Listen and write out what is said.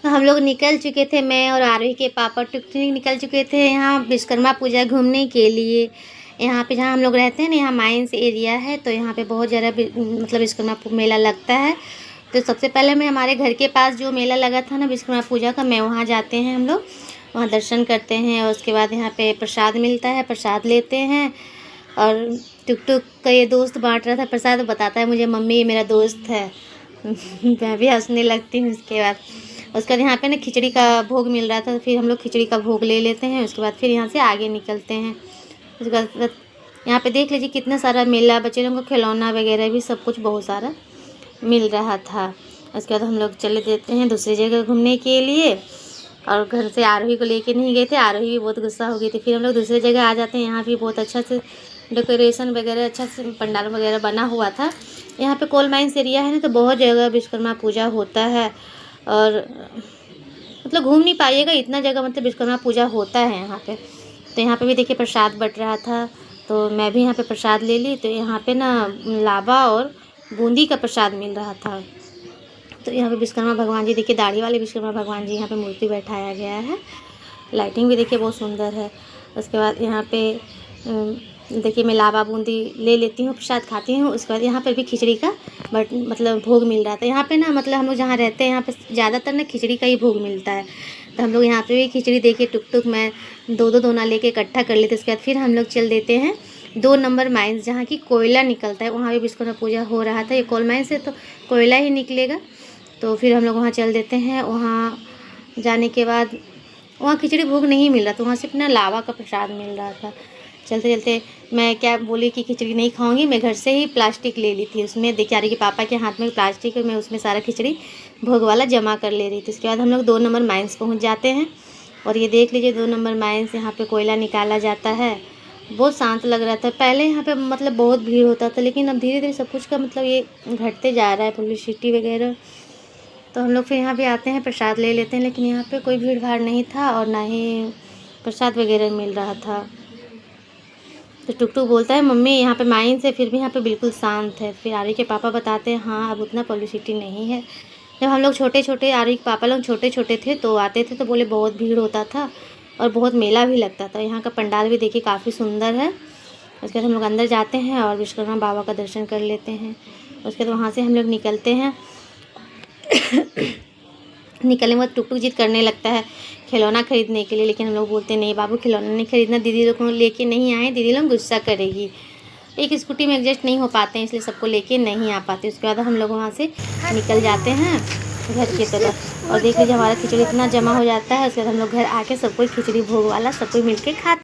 हम लोग निकल चुके थे, मैं और आरोही के पापा टुकटुक निकल चुके थे यहाँ विश्वकर्मा पूजा घूमने के लिए। यहाँ पे जहाँ हम लोग रहते हैं ना, यहाँ माइंस एरिया है, तो यहाँ पे बहुत ज़्यादा मतलब विश्वकर्मा मेला लगता है। तो सबसे पहले मैं हमारे घर के पास जो मेला लगा था ना विश्वकर्मा पूजा का, मैं वहाँ जाते हैं हम लोग, वहाँ दर्शन करते हैं और उसके बाद यहाँ पे प्रसाद मिलता है, प्रसाद लेते हैं। और टुकटुक का ये दोस्त बांट रहा था प्रसाद, बताता है मुझे मम्मी ये मेरा दोस्त है। मैं भी हंसने लगती हूँ। उसके बाद यहाँ पे ना खिचड़ी का भोग मिल रहा था, तो फिर हम लोग खिचड़ी का भोग ले लेते हैं। उसके बाद फिर यहाँ से आगे निकलते हैं। उसके बाद यहाँ पे देख लीजिए कितना सारा मेला, बच्चे लोगों को खिलौना वगैरह भी सब कुछ बहुत सारा मिल रहा था। उसके बाद हम लोग चले देते हैं दूसरी जगह घूमने के लिए, और घर से आरोही को लेके नहीं गए थे, आरोही भी बहुत गुस्सा हो गई थी। फिर हम लोग दूसरी जगह आ जाते हैं। यहाँ भी बहुत अच्छा से डेकोरेशन वगैरह, अच्छा से पंडाल वगैरह बना हुआ था। यहाँ पे कोल माइंस एरिया है ना, तो बहुत जगह विश्वकर्मा पूजा होता है। और मतलब घूम नहीं पाइएगा इतना जगह, मतलब विश्वकर्मा पूजा होता है यहाँ पे। तो यहाँ पे भी देखिए प्रसाद बट रहा था, तो मैं भी यहाँ पे प्रसाद ले ली। तो यहाँ पे ना लावा और बूंदी का प्रसाद मिल रहा था। तो यहाँ पे विश्वकर्मा भगवान जी, देखिए दाढ़ी वाले विश्वकर्मा भगवान जी यहाँ पे मूर्ति बैठाया गया है। लाइटिंग भी देखिए बहुत सुंदर है। उसके बाद यहाँ पे देखिए मैं लावा बूंदी ले लेती हूँ, प्रसाद खाती हूँ। उसके बाद यहाँ पर भी खिचड़ी का मतलब भोग मिल रहा था। यहाँ पे ना मतलब हम लोग जहाँ रहते हैं यहाँ पे ज़्यादातर ना खिचड़ी का ही भोग मिलता है। तो हम लोग यहाँ पे भी खिचड़ी देखिए टुकटुक मैं दो दोना लेके इकट्ठा कर लेते। उसके बाद फिर हम लोग चल देते हैं 2 नंबर माइंस, जहाँ की कोयला निकलता है, वहाँ भी विश्वकर्मा पूजा हो रहा था। ये कोल माइंस से तो कोयला ही निकलेगा। तो फिर हम लोग वहाँ चल देते हैं। वहाँ जाने के बाद वहाँ खिचड़ी भोग नहीं मिल रहा था, वहाँ सिर्फ ना लावा का प्रसाद मिल रहा था। चलते चलते मैं क्या बोली कि खिचड़ी नहीं खाऊंगी, मैं घर से ही प्लास्टिक ले ली थी। उसमें देखिए आ रही कि पापा के हाथ में प्लास्टिक है, मैं उसमें सारा खिचड़ी भोग वाला जमा कर ले रही थी। उसके बाद हम लोग 2 नंबर माइंस पहुँच जाते हैं। और ये देख लीजिए 2 नंबर माइंस, यहाँ पे कोयला निकाला जाता है। बहुत शांत लग रहा था। पहले यहाँ पे मतलब बहुत भीड़ होता था, लेकिन अब धीरे धीरे सब कुछ का मतलब ये घटते जा रहा है, पब्लिसिटी वगैरह। तो हम लोग फिर यहाँ पे आते हैं, प्रसाद ले लेते हैं, लेकिन यहाँ पे कोई भीड़ भाड़ नहीं था और ना ही प्रसाद वगैरह मिल रहा था। तो टुकटुक बोलता है मम्मी यहाँ पे माइंस है, फिर भी यहाँ पे बिल्कुल शांत है। फिर आर्य के पापा बताते हैं हाँ अब उतना पब्लिसिटी नहीं है। जब हम लोग छोटे छोटे, आर्य के पापा लोग छोटे छोटे थे तो आते थे, तो बोले बहुत भीड़ होता था और बहुत मेला भी लगता था। यहाँ का पंडाल भी देखिए काफ़ी सुंदर है। उसके बाद हम लोग अंदर जाते हैं और विश्वकर्मा बाबा का दर्शन कर लेते हैं। उसके बाद वहाँ से हम लोग निकलते हैं। निकलने के बाद टुकटुक जिद करने लगता है खिलौना खरीदने के लिए, लेकिन हम लोग बोलते नहीं बाबू खिलौना नहीं खरीदना, दीदी लोग को लेके नहीं आए, दीदी लोग गुस्सा करेगी। एक स्कूटी में एडजस्ट नहीं हो पाते हैं, इसलिए सबको लेके नहीं आ पाते। उसके बाद हम लोग वहाँ से निकल जाते हैं घर की तरफ। और देख लीजिए हमारा खिचड़ी इतना जमा हो जाता है। उसके बाद हम लोग घर आके सब कोई खिचड़ी भोग वाला सब कोई मिल के खाते।